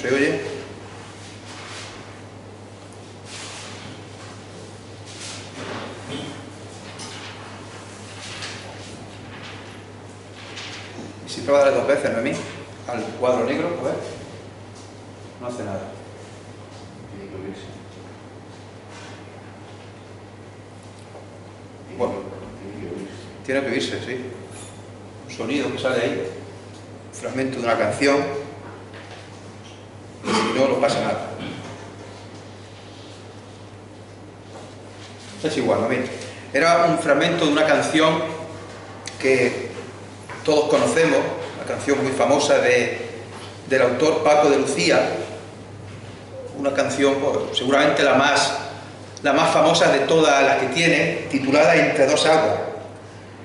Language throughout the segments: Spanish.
se oye. Y si prueba darle 2 veces, Noemí, al cuadro negro, a ver. No hace nada. Bueno, tiene que oírse, sí. Un sonido que sale ahí. Un fragmento de una canción. Y si no, no pasa nada. Es igual, Noemí. Era un fragmento de una canción que todos conocemos, una canción muy famosa del autor Paco de Lucía, una canción pues, seguramente la más famosa de todas las que tiene, titulada Entre dos aguas.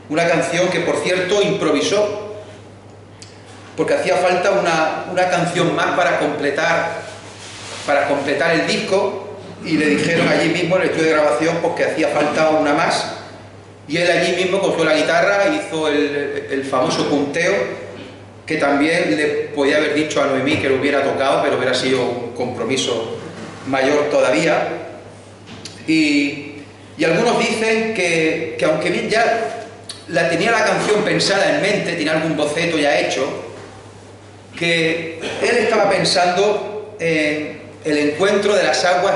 Una canción que, por cierto, improvisó, porque hacía falta una canción más para completar el disco, y le dijeron allí mismo en el estudio de grabación pues, que hacía falta una más, y él allí mismo cogió la guitarra, hizo el famoso punteo, que también le podía haber dicho a Noemí que lo hubiera tocado, pero hubiera sido un compromiso mayor todavía. Y algunos dicen que aunque bien ya tenía la canción pensada en mente, tenía algún boceto ya hecho, que él estaba pensando en el encuentro de las aguas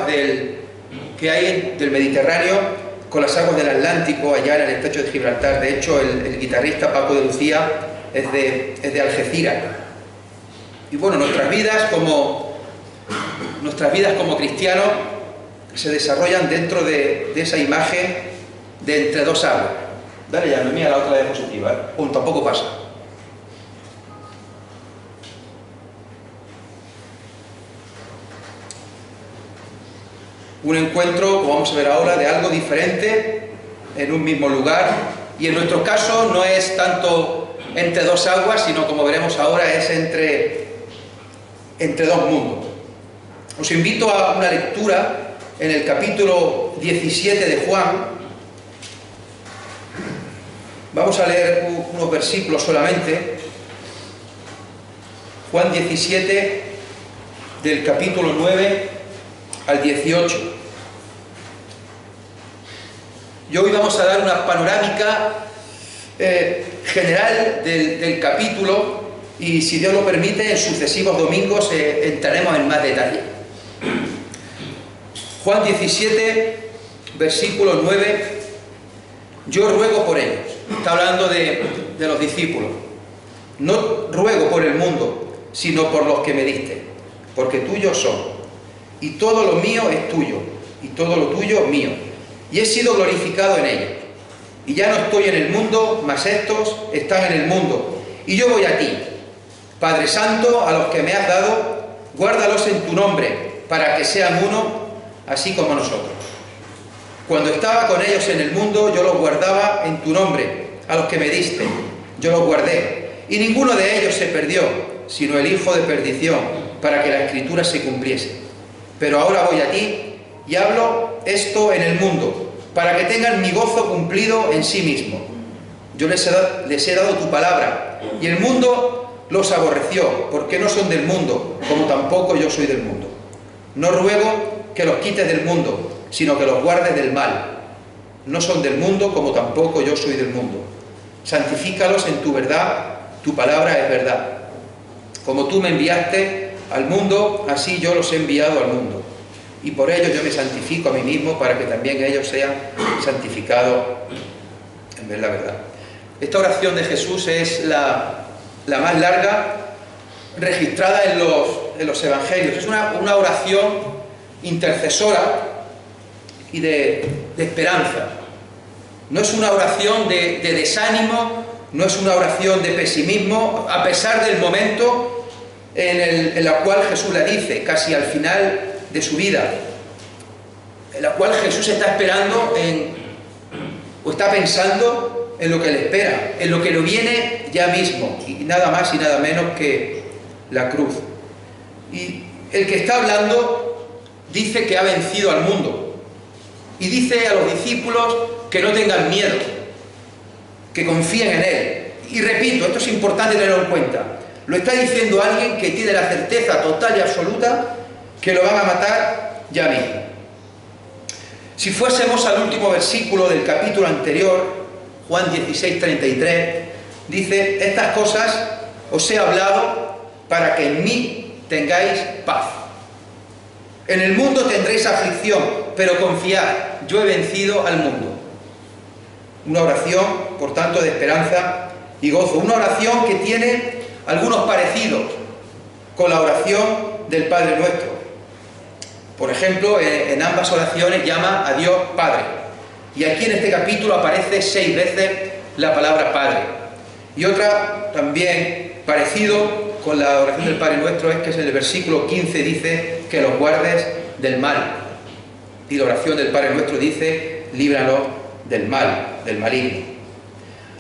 que hay del Mediterráneo con las aguas del Atlántico, allá en el estrecho de Gibraltar. De hecho, el guitarrista Paco de Lucía es de Algeciras. Y bueno, nuestras vidas como cristianos se desarrollan dentro de esa imagen de entre dos aguas. Dale ya, Noemí, a la otra diapositiva, ¿eh? Tampoco pasa. Un encuentro, como vamos a ver ahora, de algo diferente en un mismo lugar, y en nuestro caso no es tanto entre dos aguas, sino, como veremos ahora, es entre dos mundos. Os invito a una lectura en el capítulo 17 de Juan. Vamos a leer unos versículos solamente. Juan 17, del capítulo 9 al 18. Y hoy vamos a dar una panorámica general del capítulo, y si Dios lo permite, en sucesivos domingos entraremos en más detalle. Juan 17, versículo 9. Yo ruego por ellos. Está hablando de los discípulos. No ruego por el mundo, sino por los que me diste, porque tuyos son, y todo lo mío es tuyo, y todo lo tuyo mío, y he sido glorificado en ellos. Y ya no estoy en el mundo, mas estos están en el mundo, y yo voy a ti. Padre Santo, a los que me has dado, guárdalos en tu nombre, para que sean uno, así como nosotros. Cuando estaba con ellos en el mundo, yo los guardaba en tu nombre. A los que me diste, yo los guardé. Y ninguno de ellos se perdió, sino el hijo de perdición, para que la Escritura se cumpliese. Pero ahora voy a ti y hablo esto en el mundo, para que tengan mi gozo cumplido en sí mismo. Yo les he dado tu palabra, y el mundo los aborreció, porque no son del mundo, como tampoco yo soy del mundo. No ruego que los quites del mundo, sino que los guardes del mal. No son del mundo, como tampoco yo soy del mundo. Santifícalos en tu verdad, tu palabra es verdad. Como tú me enviaste al mundo, así yo los he enviado al mundo. Y por ello yo me santifico a mí mismo, para que también ellos sean santificados en ver la verdad. Esta oración de Jesús es la más larga registrada en los evangelios. Es una oración intercesora y de esperanza. No es una oración de desánimo, no es una oración de pesimismo, a pesar del momento en el cual Jesús la dice, casi al final de su vida, en la cual Jesús está esperando o está pensando en lo que le espera, en lo que le viene ya mismo, y nada más y nada menos que la cruz. Y el que está hablando dice que ha vencido al mundo, y dice a los discípulos que no tengan miedo, que confíen en él. Y repito, esto es importante tenerlo en cuenta, Lo está diciendo alguien que tiene la certeza total y absoluta que lo van a matar ya mismo. Si fuésemos al último versículo del capítulo anterior, Juan 16:33, dice: estas cosas os he hablado para que en mí tengáis paz. En el mundo tendréis aflicción, pero confiad, yo he vencido al mundo. Una oración, por tanto, de esperanza y gozo. Una oración que tiene algunos parecidos con la oración del Padre Nuestro. Por ejemplo, en ambas oraciones llama a Dios Padre. Y aquí en este capítulo aparece 6 veces la palabra Padre. Y otra también parecido con la oración del Padre Nuestro es que en el versículo 15 dice que los guardes del mal. Y la oración del Padre Nuestro dice: líbranos del mal, del maligno.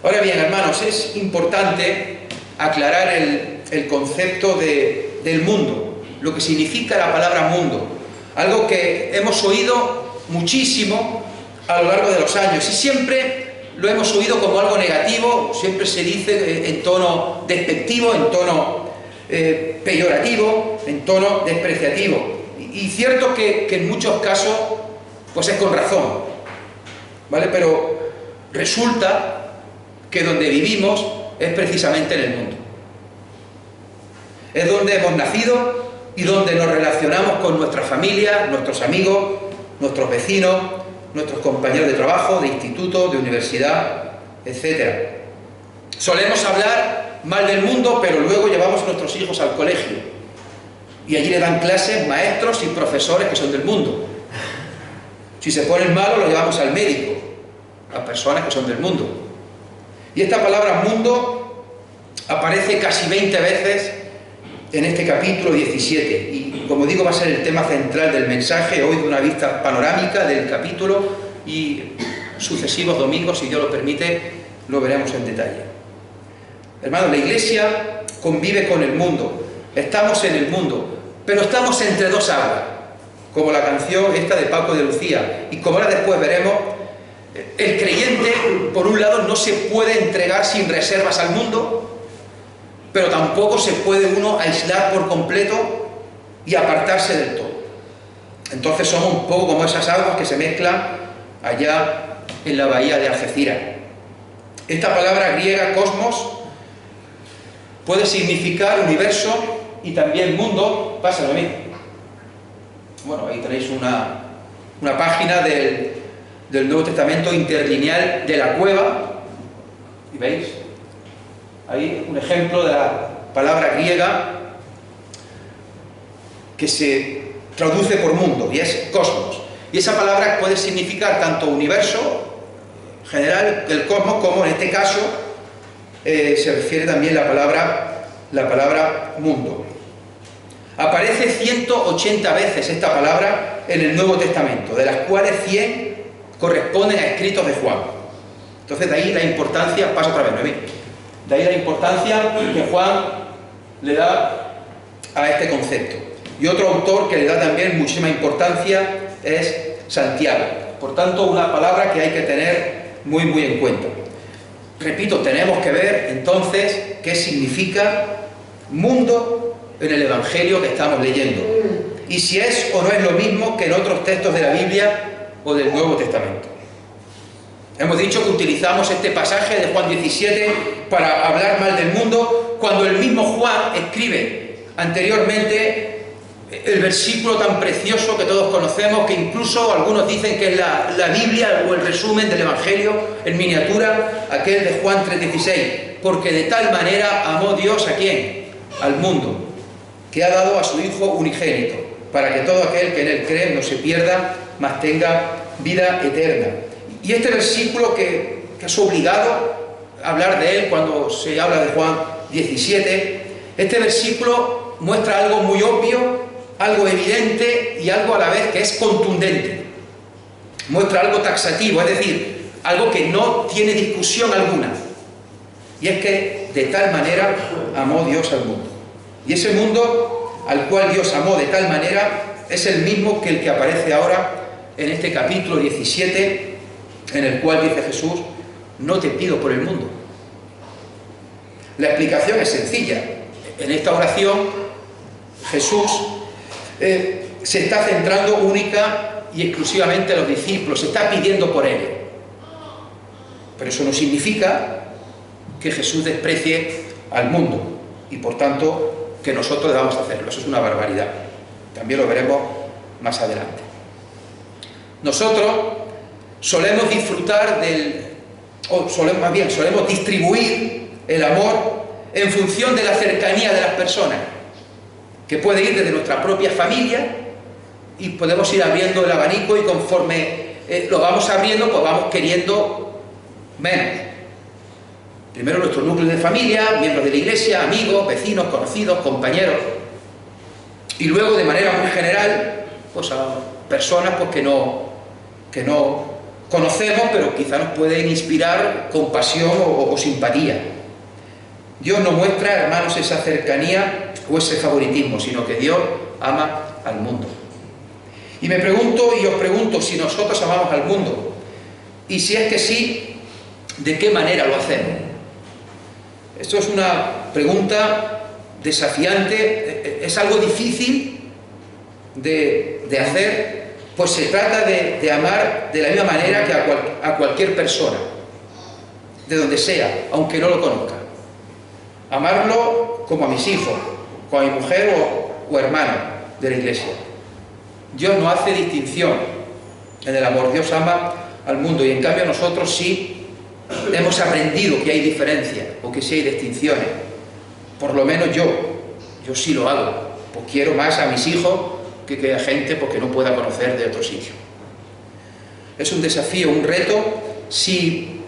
Ahora bien, hermanos, es importante aclarar el concepto del mundo, lo que significa la palabra mundo, algo que hemos oído muchísimo a lo largo de los años y siempre lo hemos oído como algo negativo, siempre se dice en tono despectivo, en tono peyorativo, en tono despreciativo. Y cierto que en muchos casos pues es con razón, ¿vale? Pero resulta que donde vivimos es precisamente en el mundo. Es donde hemos nacido y donde nos relacionamos con nuestra familia, nuestros amigos, nuestros vecinos, nuestros compañeros de trabajo, de instituto, de universidad, etc. Solemos hablar mal del mundo, pero luego llevamos a nuestros hijos al colegio y allí le dan clases maestros y profesores que son del mundo. Si se ponen malos, lo llevamos al médico, a personas que son del mundo. Y esta palabra mundo aparece casi 20 veces en este capítulo 17. Y como digo, va a ser el tema central del mensaje, hoy de una vista panorámica del capítulo, y sucesivos domingos, si Dios lo permite, lo veremos en detalle. Hermanos, la Iglesia convive con el mundo, estamos en el mundo, pero estamos entre dos aguas, como la canción esta de Paco de Lucía, y como ahora después veremos, el creyente, por un lado, no se puede entregar sin reservas al mundo, pero tampoco se puede uno aislar por completo y apartarse del todo. Entonces somos un poco como esas aguas que se mezclan allá en la bahía de Algeciras. Esta palabra griega, cosmos, puede significar universo y también mundo. Pásalo a mí. Bueno, ahí tenéis una página del Nuevo Testamento interlineal de la cueva, y veis ahí un ejemplo de la palabra griega que se traduce por mundo, y es cosmos. Y esa palabra puede significar tanto universo general, el cosmos, como en este caso se refiere también la palabra mundo. Aparece 180 veces esta palabra en el Nuevo Testamento, de las cuales 100 corresponden a escritos de Juan. Entonces de ahí la importancia, pasa otra vez, Noemí, de ahí la importancia que Juan le da a este concepto. Y otro autor que le da también muchísima importancia es Santiago. Por tanto, una palabra que hay que tener muy en cuenta. Repito, tenemos que ver entonces qué significa mundo en el Evangelio que estamos leyendo, y si es o no es lo mismo que en otros textos de la Biblia o del Nuevo Testamento. Hemos dicho que utilizamos este pasaje de Juan 17 para hablar mal del mundo, cuando el mismo Juan escribe anteriormente el versículo tan precioso que todos conocemos, que incluso algunos dicen que es la Biblia o el resumen del Evangelio en miniatura, aquel de Juan 3:16, porque de tal manera amó Dios ¿a quién? Al mundo, que ha dado a su Hijo unigénito, para que todo aquel que en él cree no se pierda, mas tenga vida eterna. Y este versículo que es obligado a hablar de él cuando se habla de Juan 17, este versículo muestra algo muy obvio, algo evidente y algo a la vez que es contundente. Muestra algo taxativo, es decir, algo que no tiene discusión alguna. Y es que de tal manera amó Dios al mundo. Y ese mundo al cual Dios amó de tal manera es el mismo que el que aparece ahora en este capítulo 17, en el cual dice Jesús: no te pido por el mundo. La explicación es sencilla. en esta oración Jesús se está centrando única y exclusivamente en los discípulos, se está pidiendo por ellos. Pero eso no significa que Jesús desprecie al mundo y por tanto que nosotros debamos hacerlo. Eso es una barbaridad. También lo veremos más adelante. Nosotros solemos disfrutar solemos distribuir el amor en función de la cercanía de las personas, que puede ir desde nuestra propia familia y podemos ir abriendo el abanico y conforme lo vamos abriendo, pues vamos queriendo menos. Primero nuestro núcleo de familia, miembros de la iglesia, amigos, vecinos, conocidos, compañeros. Y luego, de manera muy general, pues a personas pues, que no conocemos, pero quizá nos pueden inspirar compasión o simpatía. Dios no muestra, hermanos, esa cercanía o ese favoritismo, sino que Dios ama al mundo. Y me pregunto, y os pregunto, si nosotros amamos al mundo, y si es que sí, ¿de qué manera lo hacemos? Esto es una pregunta desafiante, es algo difícil de hacer, pues se trata de amar de la misma manera que a cualquier persona, de donde sea, aunque no lo conozca. Amarlo como a mis hijos, como a mi mujer o hermano de la iglesia. Dios no hace distinción en el amor, Dios ama al mundo y en cambio nosotros sí hemos aprendido que hay diferencias o que sí hay distinciones. Por lo menos yo sí lo hago, pues quiero más a mis hijos que a gente porque no pueda conocer de otro sitio. Es un desafío, un reto, si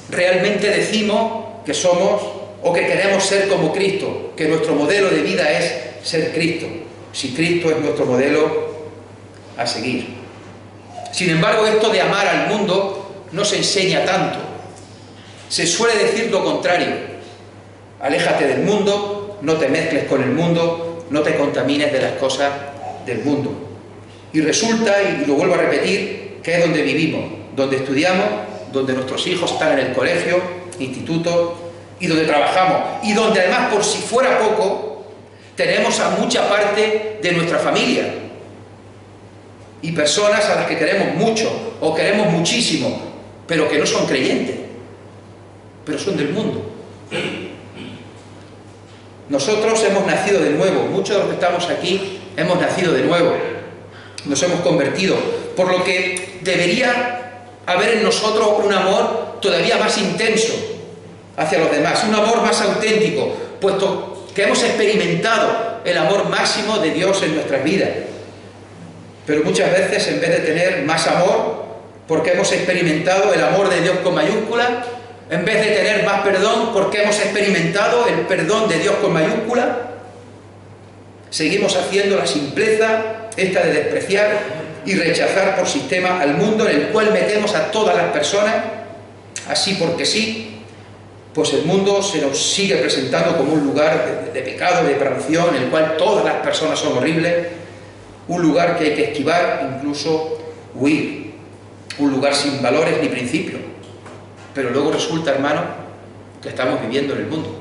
realmente decimos que somos o que queremos ser como Cristo, que nuestro modelo de vida es ser Cristo, si Cristo es nuestro modelo a seguir. Sin embargo, esto de amar al mundo no se enseña tanto. Se suele decir lo contrario: aléjate del mundo, no te mezcles con el mundo, no te contamines de las cosas del mundo. Y resulta, y lo vuelvo a repetir, que es donde vivimos, donde estudiamos, donde nuestros hijos están en el colegio, instituto, y donde trabajamos, y donde además, por si fuera poco, tenemos a mucha parte de nuestra familia y personas a las que queremos mucho o queremos muchísimo, pero que no son creyentes, pero son del mundo. Nosotros hemos nacido de nuevo, muchos de los que estamos aquí hemos nacido de nuevo, nos hemos convertido, por lo que debería haber en nosotros un amor todavía más intenso hacia los demás, un amor más auténtico, puesto que hemos experimentado el amor máximo de Dios en nuestras vidas. Pero muchas veces, en vez de tener más amor, porque hemos experimentado el amor de Dios con mayúscula, en vez de tener más perdón, porque hemos experimentado el perdón de Dios con mayúscula, seguimos haciendo la simpleza esta de despreciar y rechazar por sistema al mundo, en el cual metemos a todas las personas, así porque sí. Pues el mundo se nos sigue presentando como un lugar de pecado, de depravación, en el cual todas las personas son horribles, un lugar que hay que esquivar, incluso huir, un lugar sin valores ni principios. Pero luego resulta, hermano, que estamos viviendo en el mundo.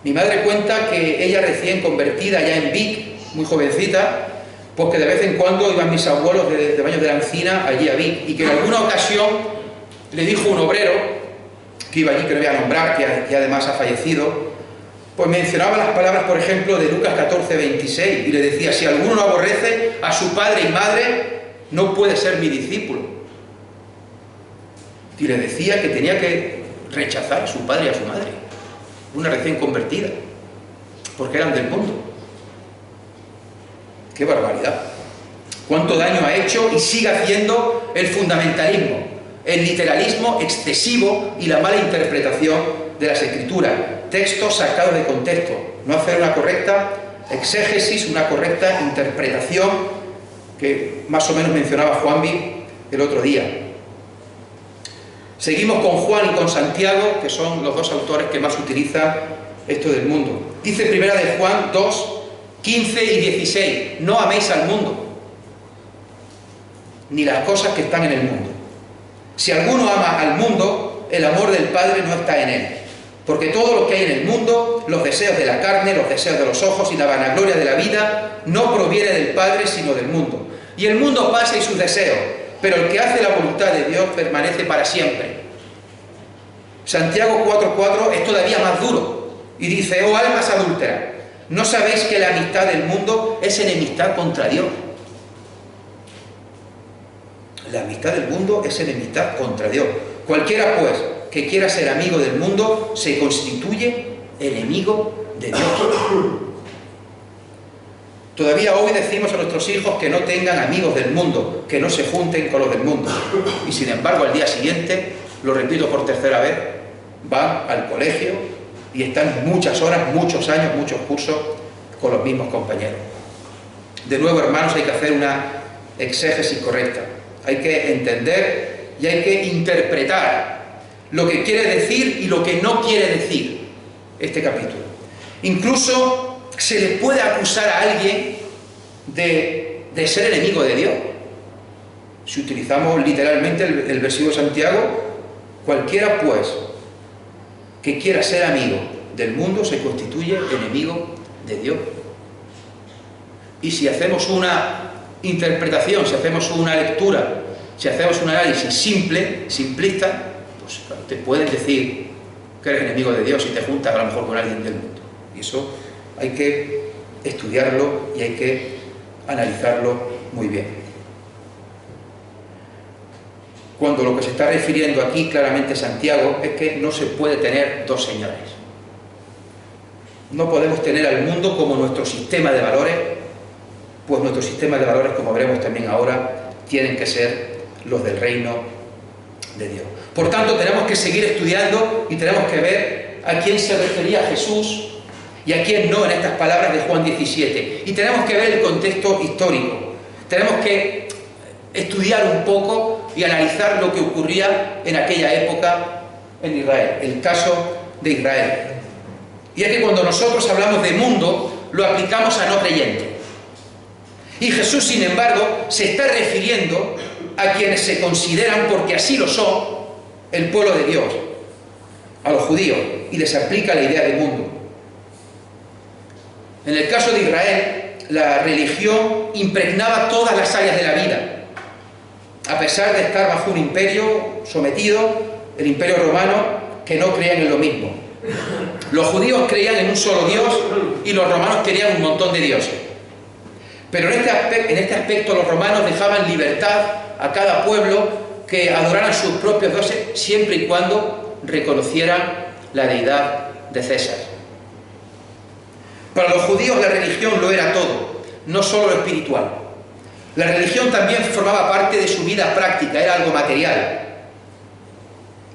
Mi madre cuenta que ella, recién convertida ya en Vic, muy jovencita, pues que de vez en cuando iban mis abuelos de Baños de la Encina allí a Vic, y que en alguna ocasión le dijo un obrero que iba allí, que no voy a nombrar, que además ha fallecido, pues mencionaba las palabras, por ejemplo, de Lucas 14:26, y le decía: si alguno no aborrece a su padre y madre, no puede ser mi discípulo. Y le decía que tenía que rechazar a su padre y a su madre, una recién convertida, porque eran del mundo. ¡Qué barbaridad! Cuánto daño ha hecho y sigue haciendo el fundamentalismo, el literalismo excesivo y la mala interpretación de las Escrituras, textos sacados de contexto, no hacer una correcta exégesis, una correcta interpretación, que más o menos mencionaba Juanvi el otro día. Seguimos con Juan y con Santiago, que son los dos autores que más utilizan esto del mundo. Dice primera de Juan 2, 15 y 16, no améis al mundo, ni las cosas que están en el mundo. Si alguno ama al mundo, el amor del Padre no está en él. Porque todo lo que hay en el mundo, los deseos de la carne, los deseos de los ojos y la vanagloria de la vida, no proviene del Padre, sino del mundo. Y el mundo pasa y sus deseos, pero el que hace la voluntad de Dios permanece para siempre. Santiago 4:4 es todavía más duro y dice: oh almas adúlteras, ¿no sabéis que la amistad del mundo es enemistad contra Dios? La amistad del mundo es enemistad contra Dios. Cualquiera, pues, que quiera ser amigo del mundo, se constituye enemigo de Dios. Todavía hoy decimos a nuestros hijos que no tengan amigos del mundo, que no se junten con los del mundo. Y sin embargo, al día siguiente, lo repito por tercera vez, van al colegio y están muchas horas, muchos años, muchos cursos con los mismos compañeros. De nuevo, hermanos, hay que hacer una exégesis correcta. Hay que entender y hay que interpretar lo que quiere decir y lo que no quiere decir este capítulo. Incluso se le puede acusar a alguien de ser enemigo de Dios. Si utilizamos literalmente el versículo de Santiago, cualquiera pues que quiera ser amigo del mundo se constituye enemigo de Dios. Y si hacemos una interpretación, si hacemos una lectura, si hacemos un análisis simplista, pues te pueden decir que eres enemigo de Dios y te juntas a lo mejor con alguien del mundo. Y eso hay que estudiarlo y hay que analizarlo muy bien. Cuando lo que se está refiriendo aquí claramente Santiago es que no se puede tener dos señores. No podemos tener al mundo como nuestro sistema de valores, pues nuestros sistemas de valores, como veremos también ahora, tienen que ser los del reino de Dios. Por tanto, tenemos que seguir estudiando y tenemos que ver a quién se refería Jesús y a quién no en estas palabras de Juan 17. Y tenemos que ver el contexto histórico. Tenemos que estudiar un poco y analizar lo que ocurría en aquella época en Israel, el caso de Israel. Y es que cuando nosotros hablamos de mundo, lo aplicamos a no creyentes. Y Jesús, sin embargo, se está refiriendo a quienes se consideran, porque así lo son, el pueblo de Dios, a los judíos, y les aplica la idea de mundo. En el caso de Israel, la religión impregnaba todas las áreas de la vida. A pesar de estar bajo un imperio sometido, el imperio romano, que no creían en lo mismo. Los judíos creían en un solo Dios y los romanos querían un montón de dioses. Pero en este aspecto los romanos dejaban libertad a cada pueblo que adoraran sus propios dioses siempre y cuando reconocieran la deidad de César. Para los judíos la religión lo era todo, no solo lo espiritual. La religión también formaba parte de su vida práctica, era algo material,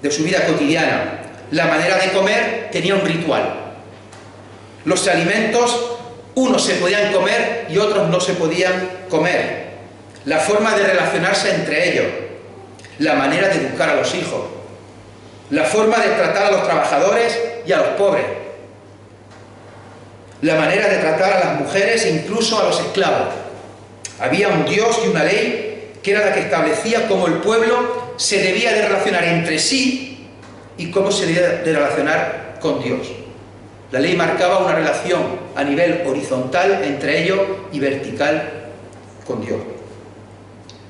de su vida cotidiana. La manera de comer tenía un ritual. Los alimentos, unos se podían comer y otros no se podían comer. La forma de relacionarse entre ellos, la manera de educar a los hijos, la forma de tratar a los trabajadores y a los pobres, la manera de tratar a las mujeres e incluso a los esclavos. Había un Dios y una ley que era la que establecía cómo el pueblo se debía de relacionar entre sí y cómo se debía de relacionar con Dios. La ley marcaba una relación a nivel horizontal entre ellos y vertical con Dios.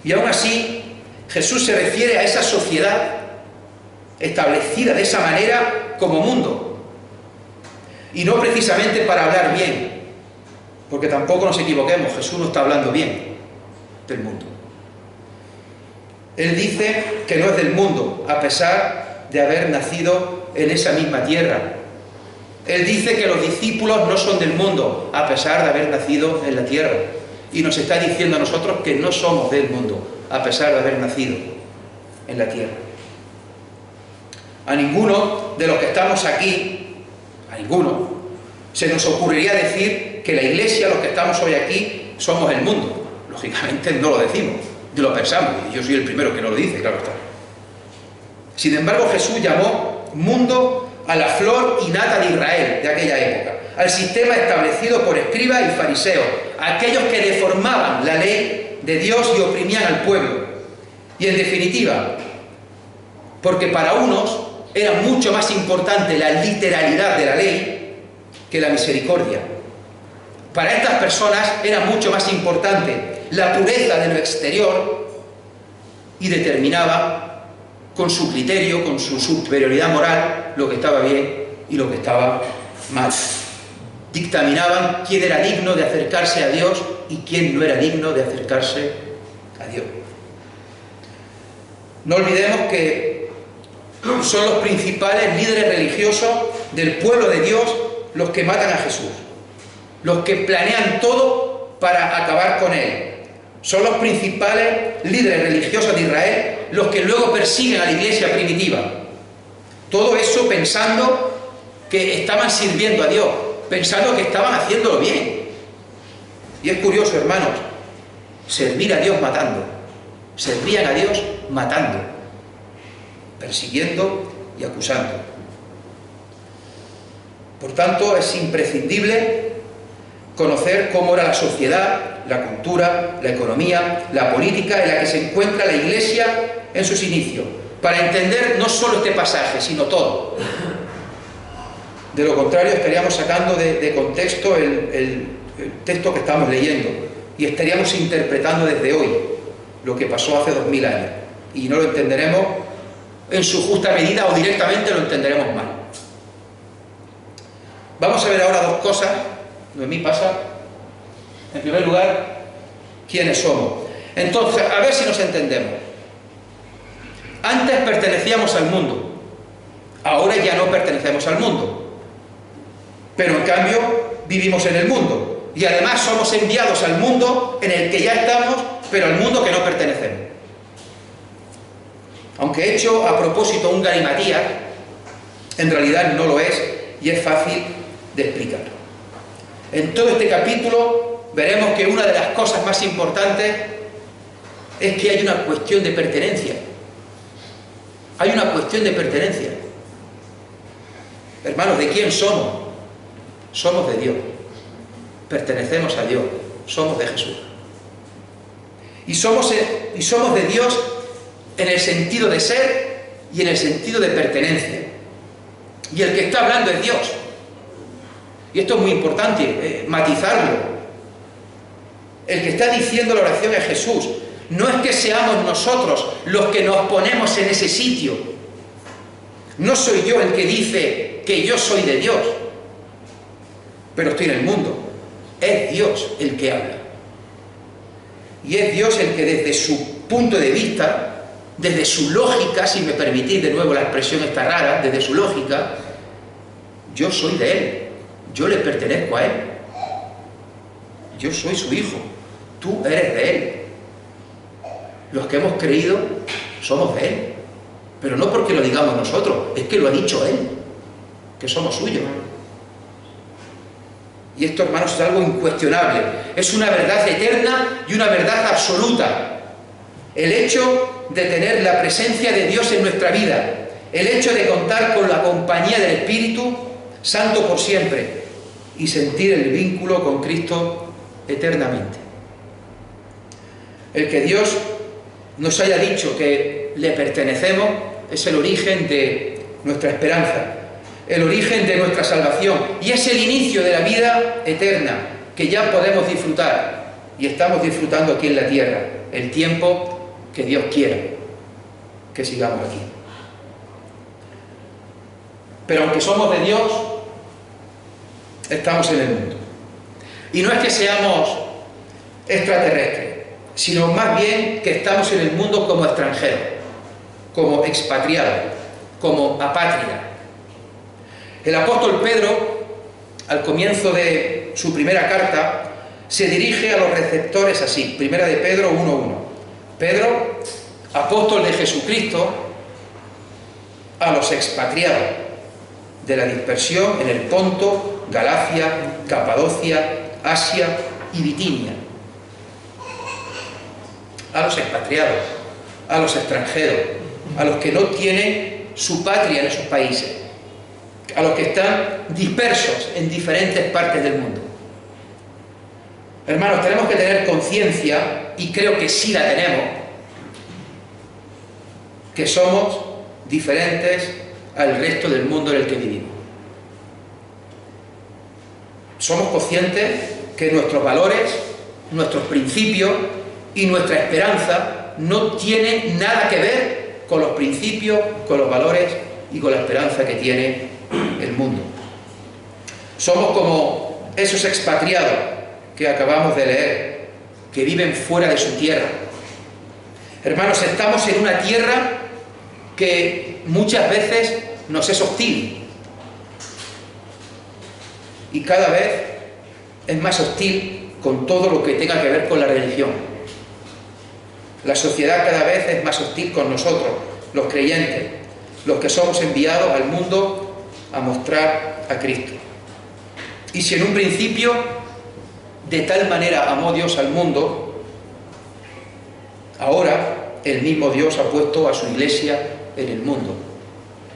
Y aún así, Jesús se refiere a esa sociedad establecida de esa manera como mundo. Y no precisamente para hablar bien, porque tampoco nos equivoquemos, Jesús no está hablando bien del mundo. Él dice que no es del mundo, a pesar de haber nacido en esa misma tierra. Él dice que los discípulos no son del mundo, a pesar de haber nacido en la tierra. Y nos está diciendo a nosotros que no somos del mundo, a pesar de haber nacido en la tierra. A ninguno de los que estamos aquí, a ninguno, se nos ocurriría decir que la Iglesia, los que estamos hoy aquí, somos el mundo. Lógicamente no lo decimos, ni lo pensamos, y yo soy el primero que no lo dice, claro está. Sin embargo, Jesús llamó mundo a la flor y nata de Israel de aquella época, al sistema establecido por escribas y fariseos, aquellos que deformaban la ley de Dios y oprimían al pueblo. Y en definitiva, porque para unos era mucho más importante la literalidad de la ley que la misericordia. Para estas personas era mucho más importante la pureza de lo exterior y determinaba con su criterio, con su superioridad moral, lo que estaba bien y lo que estaba mal. Dictaminaban quién era digno de acercarse a Dios y quién no era digno de acercarse a Dios. No olvidemos que son los principales líderes religiosos del pueblo de Dios los que matan a Jesús, los que planean todo para acabar con él. Son los principales líderes religiosos de Israel los que luego persiguen a la iglesia primitiva. Todo eso pensando que estaban sirviendo a Dios, pensando que estaban haciéndolo bien. Y es curioso, hermanos, servir a Dios matando. Servían a Dios matando, persiguiendo y acusando. Por tanto, es imprescindible conocer cómo era la sociedad, la cultura, la economía, la política en la que se encuentra la Iglesia en sus inicios, para entender no solo este pasaje, sino todo. De lo contrario, estaríamos sacando de contexto el texto que estamos leyendo y estaríamos interpretando desde hoy lo que pasó hace 2000 años y no lo entenderemos en su justa medida o directamente lo entenderemos mal. Vamos a ver ahora dos cosas. Noemí, pasa. En primer lugar, ¿quiénes somos? Entonces, a ver si nos entendemos. Antes pertenecíamos al mundo, ahora ya no pertenecemos al mundo, pero en cambio vivimos en el mundo y además somos enviados al mundo en el que ya estamos, pero al mundo que no pertenecemos. Aunque he hecho a propósito un galimatías, en realidad no lo es y es fácil de explicar. En todo este capítulo veremos que una de las cosas más importantes es que hay una cuestión de pertenencia. Hay una cuestión de pertenencia. Hermanos, ¿de quién somos? Somos de Dios. Pertenecemos a Dios. Somos de Jesús. Y somos de Dios en el sentido de ser y en el sentido de pertenencia. Y el que está hablando es Dios. Y esto es muy importante, matizarlo. El que está diciendo la oración es Jesús. No es que seamos nosotros los que nos ponemos en ese sitio. No soy yo el que dice que yo soy de Dios, pero estoy en el mundo. Es Dios el que habla. Y es Dios el que desde su punto de vista, desde su lógica, si me permitís de nuevo la expresión esta rara, desde su lógica, yo soy de Él. Yo le pertenezco a Él. Yo soy su hijo. Tú eres de Él. Los que hemos creído somos de Él. Pero no porque lo digamos nosotros, es que lo ha dicho Él, que somos suyos. Y esto, hermanos, es algo incuestionable. Es una verdad eterna y una verdad absoluta. El hecho de tener la presencia de Dios en nuestra vida, el hecho de contar con la compañía del Espíritu Santo por siempre y sentir el vínculo con Cristo eternamente. El que Dios nos haya dicho que le pertenecemos es el origen de nuestra esperanza, el origen de nuestra salvación y es el inicio de la vida eterna que ya podemos disfrutar y estamos disfrutando aquí en la tierra, el tiempo que Dios quiera que sigamos aquí. Pero aunque somos de Dios, estamos en el mundo. Y no es que seamos extraterrestres, sino más bien que estamos en el mundo como extranjeros, como expatriados, como apátridas. El apóstol Pedro, al comienzo de su primera carta, se dirige a los receptores así, primera de Pedro 1:1. Pedro, apóstol de Jesucristo, a los expatriados de la dispersión en el Ponto, Galacia, Capadocia, Asia y Bitinia. A los expatriados, a los extranjeros, a los que no tienen su patria en esos países, a los que están dispersos en diferentes partes del mundo. Hermanos, tenemos que tener conciencia, y creo que sí la tenemos, que somos diferentes al resto del mundo en el que vivimos. Somos conscientes que nuestros valores, nuestros principios y nuestra esperanza no tienen nada que ver con los principios, con los valores y con la esperanza que tiene el mundo. Somos como esos expatriados que acabamos de leer, que viven fuera de su tierra. Hermanos, estamos en una tierra que muchas veces nos es hostil, y cada vez es más hostil con todo lo que tenga que ver con la religión. La sociedad cada vez es más hostil con nosotros, los creyentes, los que somos enviados al mundo a mostrar a Cristo. Y si en un principio de tal manera amó Dios al mundo, ahora el mismo Dios ha puesto a su iglesia en el mundo,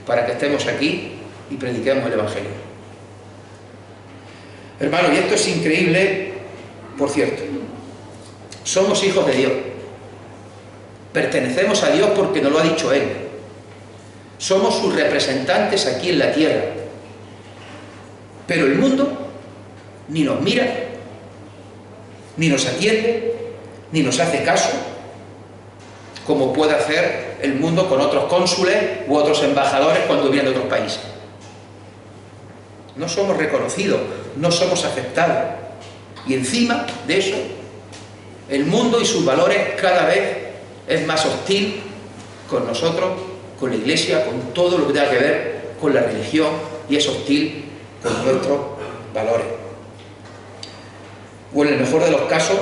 para que estemos aquí y prediquemos el Evangelio. Hermanos, y esto es increíble, por cierto. Somos hijos de Dios. Pertenecemos a Dios porque nos lo ha dicho Él. Somos sus representantes aquí en la tierra. Pero el mundo ni nos mira, ni nos atiende, ni nos hace caso, como puede hacer el mundo con otros cónsules u otros embajadores cuando vienen de otros países. No somos reconocidos, no somos aceptados. Y encima de eso, el mundo y sus valores cada vez es más hostil con nosotros, con la Iglesia, con todo lo que tenga que ver con la religión, y es hostil con nuestros valores. O en el mejor de los casos,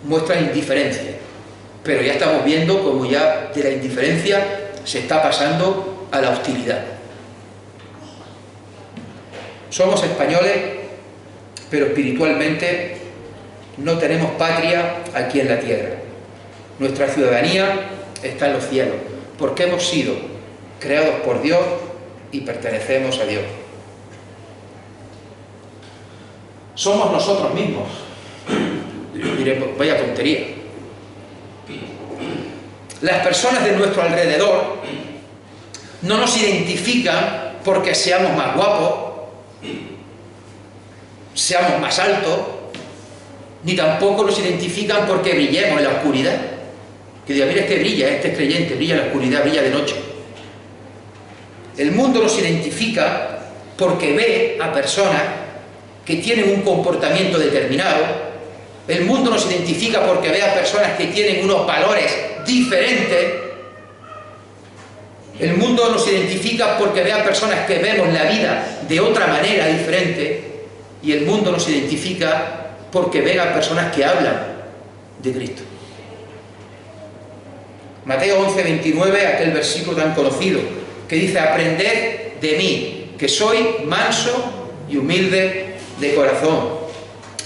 muestra indiferencia. Pero ya estamos viendo cómo ya de la indiferencia se está pasando a la hostilidad. Somos españoles, pero espiritualmente no tenemos patria aquí en la tierra. Nuestra ciudadanía está en los cielos, porque hemos sido creados por Dios y pertenecemos a Dios. Somos nosotros mismos. Diremos, vaya tontería. Las personas de nuestro alrededor no nos identifican porque seamos más guapos, seamos más altos, ni tampoco nos identifican porque brillemos en la oscuridad. Que diga, mira, este brilla, este es creyente, brilla en la oscuridad, brilla de noche. El mundo nos identifica porque ve a personas que tienen un comportamiento determinado. El mundo nos identifica porque ve a personas que tienen unos valores diferentes. El mundo nos identifica porque ve a personas que vemos la vida de otra manera diferente. Y el mundo nos identifica porque ve a personas que hablan de Cristo. Mateo 11:29, aquel versículo tan conocido, que dice: aprended de mí, que soy manso y humilde de corazón.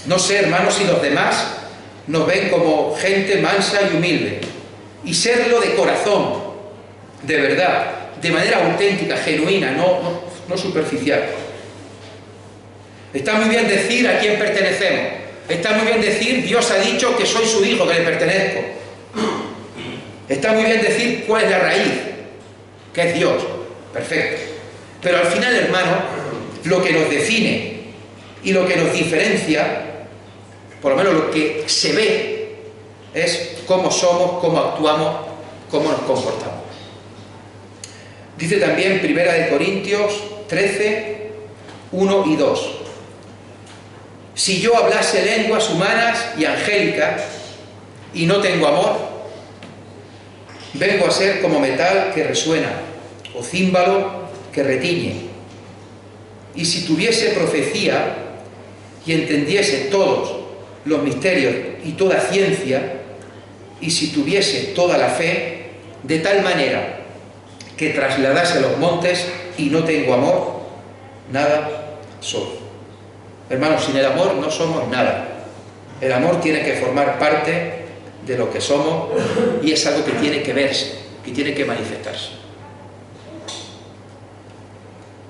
No sé, hermanos, si los demás nos ven como gente mansa y humilde. Y serlo de corazón, de verdad, de manera auténtica, genuina, no superficial. Está muy bien decir a quién pertenecemos. Está muy bien decir, Dios ha dicho que soy su hijo, que le pertenezco. Está muy bien decir cuál es la raíz, que es Dios. Perfecto. Pero al final, hermano, lo que nos define y lo que nos diferencia, por lo menos lo que se ve, es cómo somos, cómo actuamos, cómo nos comportamos. Dice también 1 Corintios 13, 1 y 2. Si yo hablase lenguas humanas y angélicas y no tengo amor, vengo a ser como metal que resuena o címbalo que retiñe. Y si tuviese profecía y entendiese todos los misterios y toda ciencia, y si tuviese toda la fe, de tal manera que trasladase los montes y no tengo amor, nada soy. Hermanos, sin el amor no somos nada. El amor tiene que formar parte de lo que somos y es algo que tiene que verse, que tiene que manifestarse.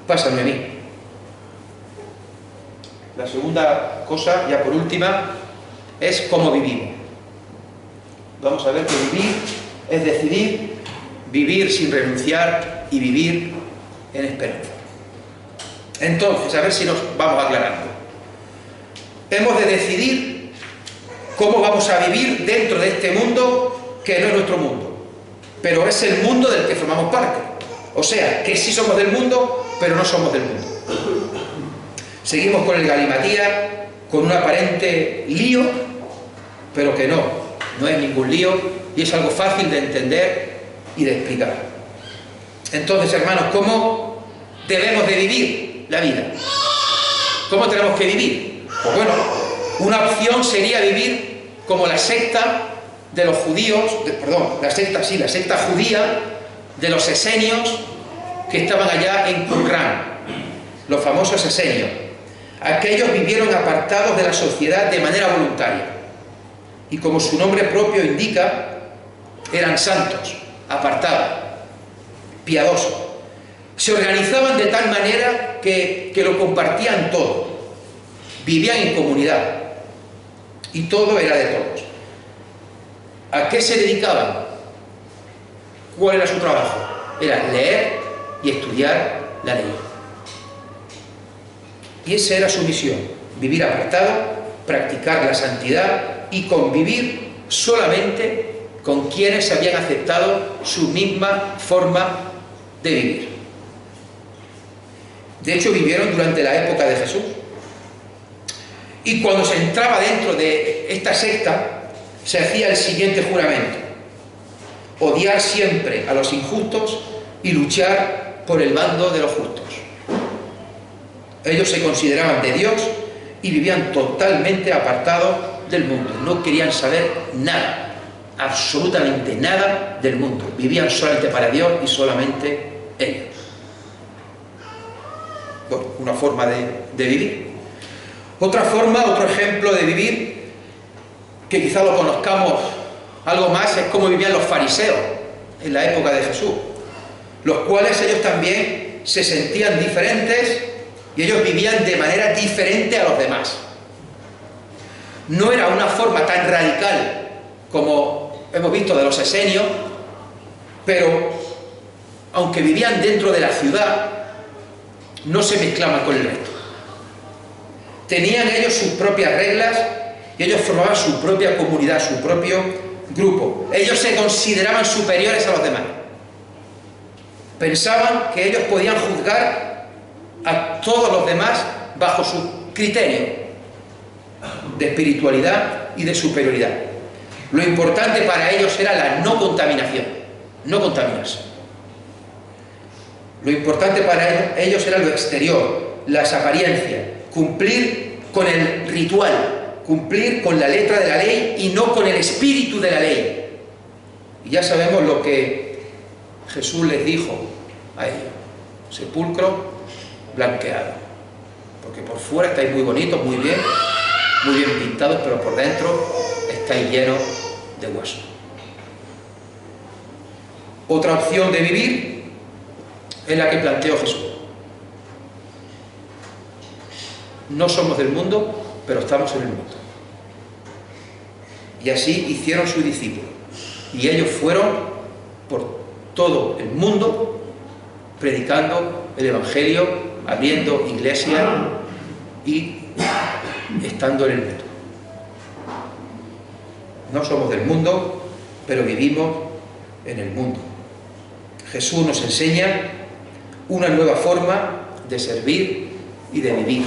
Pásame a mí. La segunda cosa, ya por última, es cómo vivimos. Vamos a ver que vivir es decidir vivir sin renunciar y vivir en esperanza. Entonces, a ver si nos vamos aclarando. Hemos de decidir cómo vamos a vivir dentro de este mundo que no es nuestro mundo, pero es el mundo del que formamos parte. O sea, que sí somos del mundo, pero no somos del mundo. Seguimos con el galimatías, con un aparente lío, pero que no es ningún lío y es algo fácil de entender y de explicar. Entonces, hermanos, ¿cómo debemos de vivir la vida? ¿Cómo tenemos que vivir? Pues bueno, una opción sería vivir como la secta de los judíos, la secta judía de los esenios que estaban allá en Qumrán, los famosos esenios. Aquellos vivieron apartados de la sociedad de manera voluntaria y, como su nombre propio indica, eran santos, apartados, piadosos. Se organizaban de tal manera que lo compartían todo, vivían en comunidad y todo era de todos. ¿A qué se dedicaban? ¿Cuál era su trabajo? Era leer y estudiar la ley. Y esa era su misión: vivir apartado, practicar la santidad y convivir solamente con quienes habían aceptado su misma forma de vivir. De hecho, vivieron durante la época de Jesús. Y cuando se entraba dentro de esta secta, se hacía el siguiente juramento: odiar siempre a los injustos y luchar por el bando de los justos. Ellos se consideraban de Dios y vivían totalmente apartados del mundo. No querían saber nada, absolutamente nada del mundo. Vivían solamente para Dios y solamente ellos. Bueno, una forma de vivir. Otra forma, otro ejemplo de vivir, que quizá lo conozcamos algo más, es cómo vivían los fariseos en la época de Jesús, los cuales ellos también se sentían diferentes y ellos vivían de manera diferente a los demás. No era una forma tan radical como hemos visto de los esenios, pero aunque vivían dentro de la ciudad, no se mezclaban con el resto. Tenían ellos sus propias reglas y ellos formaban su propia comunidad, su propio grupo. Ellos se consideraban superiores a los demás. Pensaban que ellos podían juzgar a todos los demás bajo su criterio de espiritualidad y de superioridad. Lo importante para ellos era la no contaminación, no contaminarse. Lo importante para ellos era lo exterior, las apariencias, cumplir con el ritual, cumplir con la letra de la ley y no con el espíritu de la ley. Y ya sabemos lo que Jesús les dijo a ellos: sepulcro blanqueado, porque por fuera estáis muy bonitos, muy bien pintados, pero por dentro estáis llenos de huesos. Otra opción de vivir es la que planteó Jesús: no somos del mundo, pero estamos en el mundo. Y así hicieron sus discípulos, y ellos fueron por todo el mundo predicando el Evangelio, abriendo iglesias y estando en el mundo. No somos del mundo, pero vivimos en el mundo. Jesús nos enseña una nueva forma de servir y de vivir.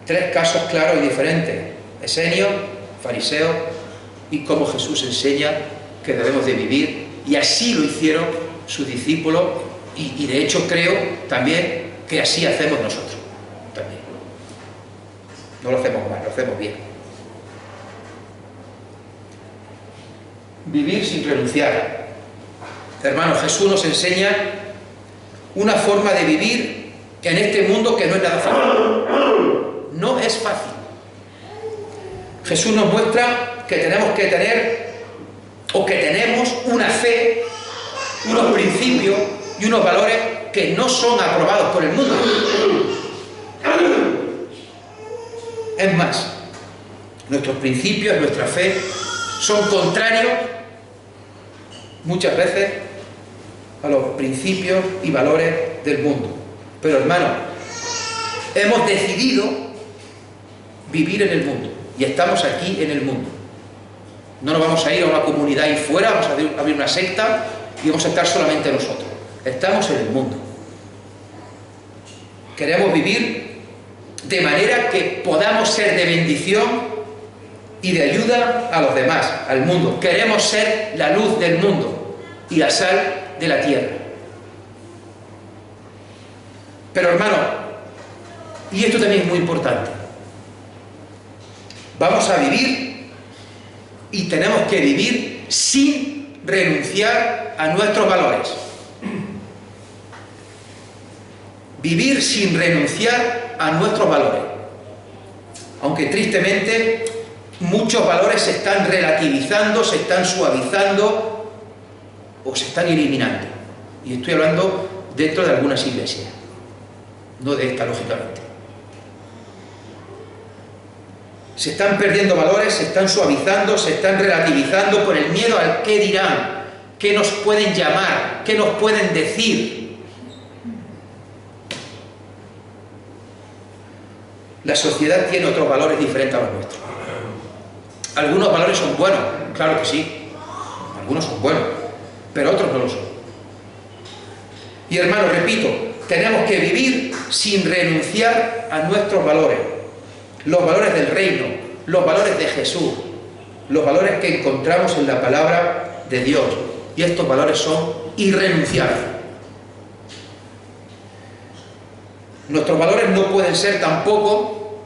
Tres casos claros y diferentes: esenios, fariseos, y cómo Jesús enseña que debemos de vivir, y así lo hicieron sus discípulos, y de hecho creo también que así hacemos nosotros también. No lo hacemos mal, lo hacemos bien. Vivir sin renunciar. Hermanos, Jesús nos enseña una forma de vivir en este mundo que no es nada fácil. No es fácil. Jesús nos muestra que tenemos que tener, o que tenemos, una fe, unos principios y unos valores que no son aprobados por el mundo. Es más, nuestros principios, nuestra fe, son contrarios muchas veces a los principios y valores del mundo. Pero hermano, hemos decidido vivir en el mundo y estamos aquí en el mundo. No nos vamos a ir a una comunidad ahí fuera, vamos a abrir una secta y vamos a estar solamente nosotros. Estamos en el mundo. Queremos vivir de manera que podamos ser de bendición y de ayuda a los demás, al mundo. Queremos ser la luz del mundo y la sal de la tierra. Pero hermano, y esto también es muy importante, vamos a vivir y tenemos que vivir sin renunciar a nuestros valores. Vivir sin renunciar a nuestros valores. Aunque tristemente muchos valores se están relativizando, se están suavizando o se están eliminando. Y estoy hablando dentro de algunas iglesias, no de esta, lógicamente. Se están perdiendo valores, se están suavizando, se están relativizando por el miedo al qué dirán, qué nos pueden llamar, qué nos pueden decir. La sociedad tiene otros valores diferentes a los nuestros. Algunos valores son buenos, claro que sí. Algunos son buenos, pero otros no lo son. Y hermanos, repito, tenemos que vivir sin renunciar a nuestros valores. Los valores del reino, los valores de Jesús, los valores que encontramos en la palabra de Dios. Y estos valores son irrenunciables. Nuestros valores no pueden ser tampoco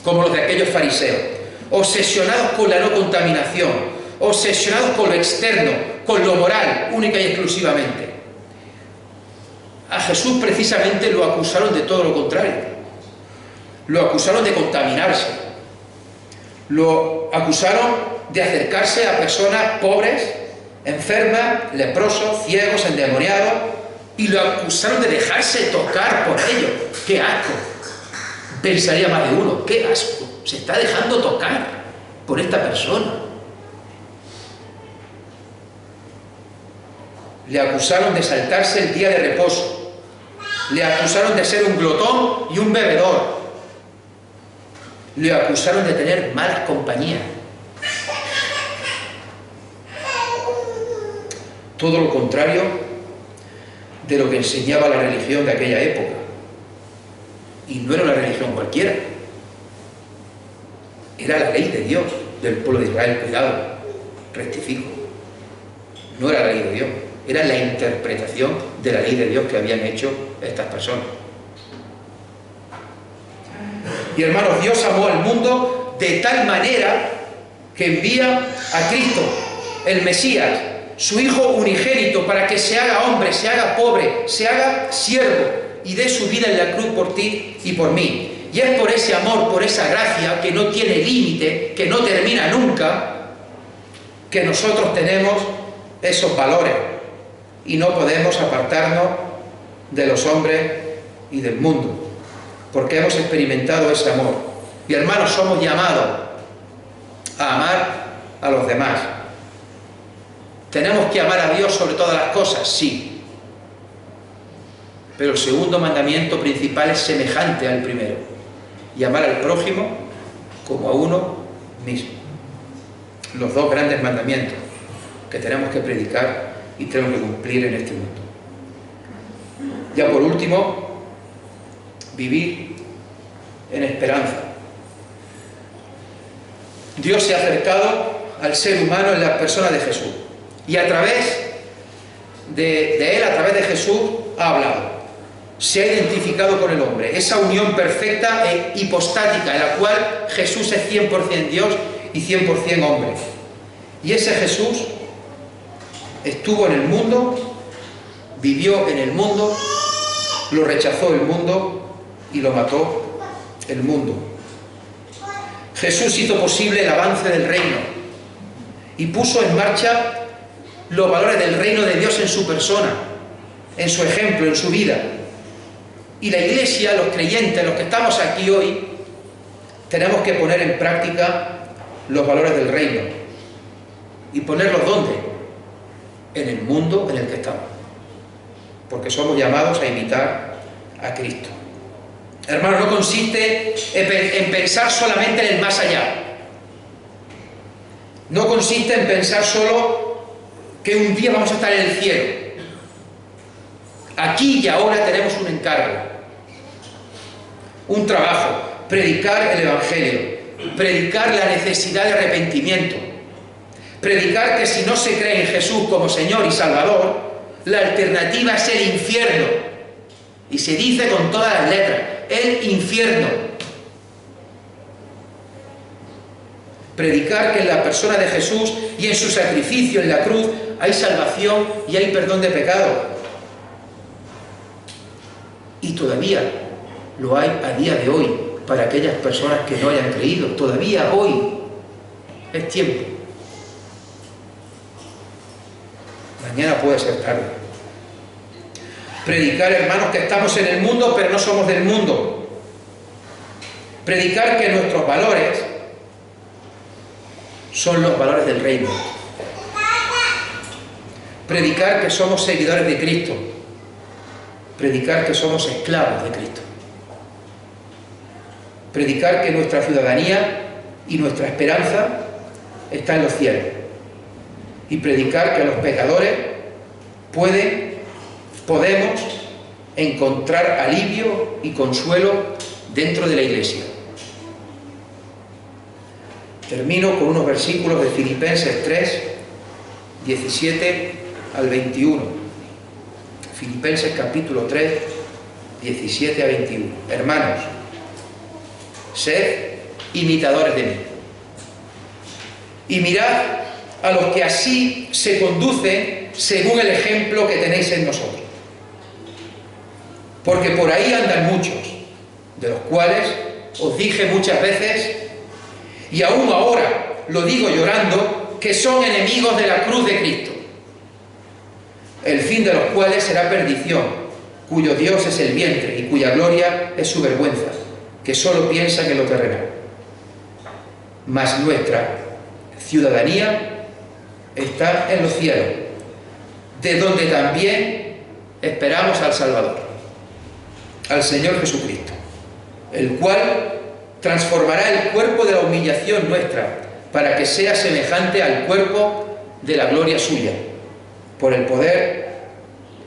como los de aquellos fariseos, obsesionados con la no contaminación, obsesionados con lo externo, con lo moral, única y exclusivamente. A Jesús precisamente lo acusaron de todo lo contrario. Lo acusaron de contaminarse. Lo acusaron de acercarse a personas pobres, enfermas, leprosos, ciegos, endemoniados, y lo acusaron de dejarse tocar por ellos. ¡Qué asco! Pensaría más de uno, ¡qué asco! Se está dejando tocar por esta persona. Le acusaron de saltarse el día de reposo. Le acusaron de ser un glotón y un bebedor. Le acusaron de tener malas compañías. Todo lo contrario de lo que enseñaba la religión de aquella época. Y no era una religión cualquiera. Era la ley de Dios del pueblo de Israel. Cuidado, rectifico. No era la ley de Dios. Era la interpretación de la ley de Dios que habían hecho estas personas. Y hermanos, Dios amó al mundo de tal manera que envía a Cristo, el Mesías, su Hijo unigénito, para que se haga hombre, se haga pobre, se haga siervo y dé su vida en la cruz por ti y por mí. Y es por ese amor, por esa gracia que no tiene límite, que no termina nunca, que nosotros tenemos esos valores y no podemos apartarnos de los hombres y del mundo, porque hemos experimentado ese amor. Y hermanos, somos llamados a amar a los demás. ¿Tenemos que amar a Dios sobre todas las cosas? Sí. Pero el segundo mandamiento principal es semejante al primero: y amar al prójimo como a uno mismo. Los dos grandes mandamientos que tenemos que predicar y tenemos que cumplir en este mundo. Ya por último, vivir en esperanza. Dios se ha acercado al ser humano en la persona de Jesús, y a través de él, a través de Jesús, ha hablado. Se ha identificado con el hombre, esa unión perfecta e hipostática en la cual Jesús es 100% Dios y 100% hombre. Y ese Jesús estuvo en el mundo, vivió en el mundo, lo rechazó el mundo y lo mató el mundo. Jesús hizo posible el avance del reino y puso en marcha los valores del reino de Dios en su persona, en su ejemplo, en su vida. Y la Iglesia, los creyentes, los que estamos aquí hoy, tenemos que poner en práctica los valores del reino. ¿Y ponerlos dónde? En el mundo en el que estamos. porque somos llamados a imitar a Cristo. Hermanos, no consiste en pensar solamente en el más allá. No consiste en pensar solo que un día vamos a estar en el cielo. Aquí y ahora tenemos un encargo, un trabajo: predicar el Evangelio, predicar la necesidad de arrepentimiento, predicar que si no se cree en Jesús como Señor y Salvador, la alternativa es el infierno. Y se dice con todas las letras: el infierno. Predicar que en la persona de Jesús y en su sacrificio en la cruz hay salvación y hay perdón de pecado. Y todavía lo hay a día de hoy para aquellas personas que no hayan creído. Todavía hoy es tiempo. Mañana puede ser tarde. Predicar, hermanos, que estamos en el mundo pero no somos del mundo. Predicar que nuestros valores son los valores del reino. Predicar que somos seguidores de Cristo. Predicar que somos esclavos de Cristo. Predicar que nuestra ciudadanía y nuestra esperanza está en los cielos. Y predicar que los pecadores podemos encontrar alivio y consuelo dentro de la Iglesia. Termino con unos versículos de Filipenses 3, 17 al 21. Filipenses capítulo 3, 17 a 21. Hermanos, sed imitadores de mí. Y mirad a los que así se conducen según el ejemplo que tenéis en nosotros. Porque por ahí andan muchos, de los cuales os dije muchas veces, y aún ahora lo digo llorando, que son enemigos de la cruz de Cristo, el fin de los cuales será perdición, cuyo Dios es el vientre y cuya gloria es su vergüenza, que solo piensan en lo terrenal. Mas nuestra ciudadanía está en los cielos, de donde también esperamos al Salvador, al Señor Jesucristo, el cual transformará el cuerpo de la humillación nuestra para que sea semejante al cuerpo de la gloria suya, por el poder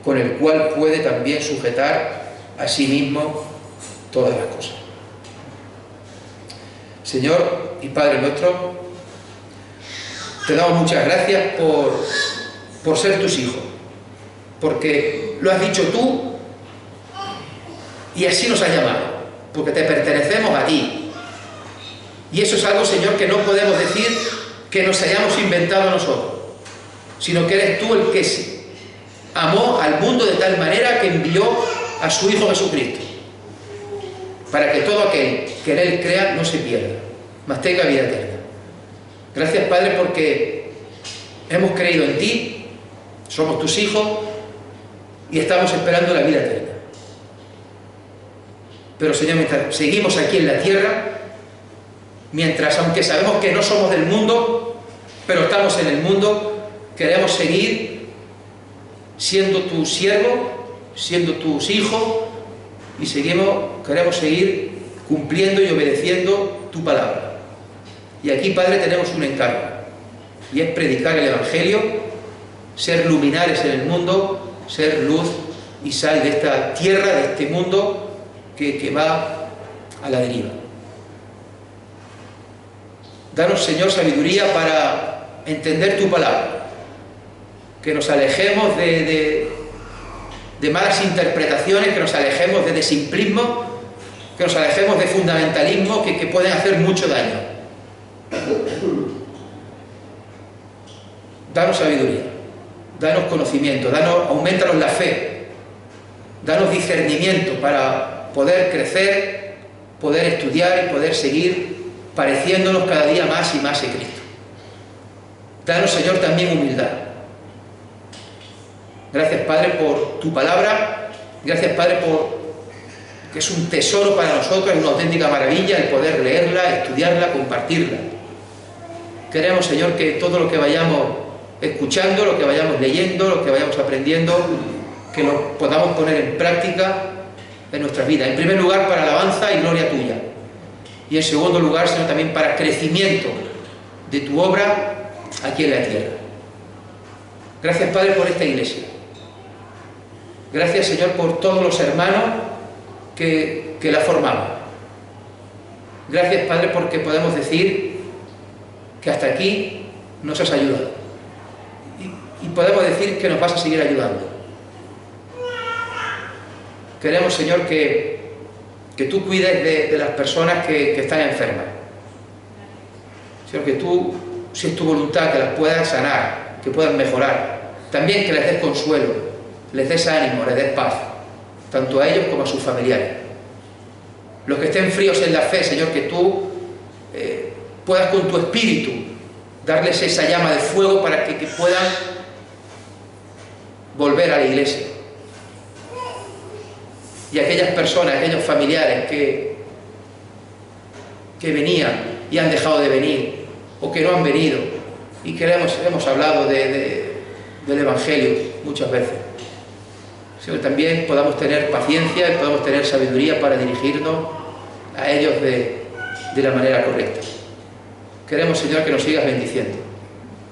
con el cual puede también sujetar a sí mismo todas las cosas. Señor y Padre nuestro, te damos muchas gracias por ser tus hijos, porque lo has dicho tú y así nos has llamado, porque te pertenecemos a ti. Y eso es algo, Señor, que no podemos decir que nos hayamos inventado nosotros, sino que eres tú el que amó al mundo de tal manera que envió a su Hijo Jesucristo, para que todo aquel que en Él crea no se pierda, mas tenga vida eterna. Gracias, Padre, porque hemos creído en ti, somos tus hijos y estamos esperando la vida eterna. Pero, Señor, mientras seguimos aquí en la tierra, mientras, aunque sabemos que no somos del mundo, pero estamos en el mundo, queremos seguir siendo tu siervo, siendo tus hijos, y queremos seguir cumpliendo y obedeciendo tu palabra. Y aquí, Padre, tenemos un encargo, y es predicar el Evangelio, ser luminares en el mundo, ser luz y sal de esta tierra, de este mundo que va a la deriva. Danos, Señor, sabiduría para entender tu palabra, que nos alejemos de malas interpretaciones, que nos alejemos de simplismo, que nos alejemos de fundamentalismo que pueden hacer mucho daño. Danos sabiduría, danos conocimiento, aumentanos la fe, danos discernimiento para poder crecer, poder estudiar y poder seguir pareciéndonos cada día más y más en Cristo. Danos, Señor, también humildad. Gracias, Padre, por tu palabra. Gracias, Padre, que es un tesoro para nosotros, es una auténtica maravilla el poder leerla, estudiarla, compartirla. Queremos, Señor, que todo lo que vayamos escuchando, lo que vayamos leyendo, lo que vayamos aprendiendo, que lo podamos poner en práctica en nuestras vidas. En primer lugar, para alabanza y gloria tuya. Y en segundo lugar, Señor, también para crecimiento de tu obra aquí en la tierra. Gracias, Padre, por esta iglesia. Gracias, Señor, por todos los hermanos que la formaban. Gracias, Padre, porque podemos decir que hasta aquí nos has ayudado. Y podemos decir que nos vas a seguir ayudando. Queremos, Señor, que tú cuides de las personas que están enfermas. Señor, que tú, si es tu voluntad, que las puedas sanar, que puedan mejorar. También que les des consuelo, les des ánimo, les des paz, tanto a ellos como a sus familiares. Los que estén fríos en la fe, Señor, que tú puedas con tu espíritu darles esa llama de fuego para que puedan volver a la iglesia. Y aquellas personas, aquellos familiares que venían y han dejado de venir, o que no han venido, y que hemos hablado del Evangelio muchas veces. Señor, también podamos tener paciencia y podamos tener sabiduría para dirigirnos a ellos de la manera correcta. Queremos, Señor, que nos sigas bendiciendo,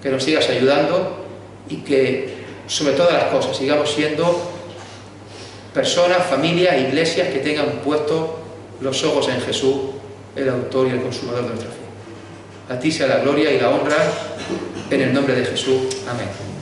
que nos sigas ayudando y que, sobre todas las cosas, sigamos siendo personas, familias, iglesias que tengan puestos los ojos en Jesús, el autor y el consumador de nuestra fe. A ti sea la gloria y la honra, en el nombre de Jesús. Amén.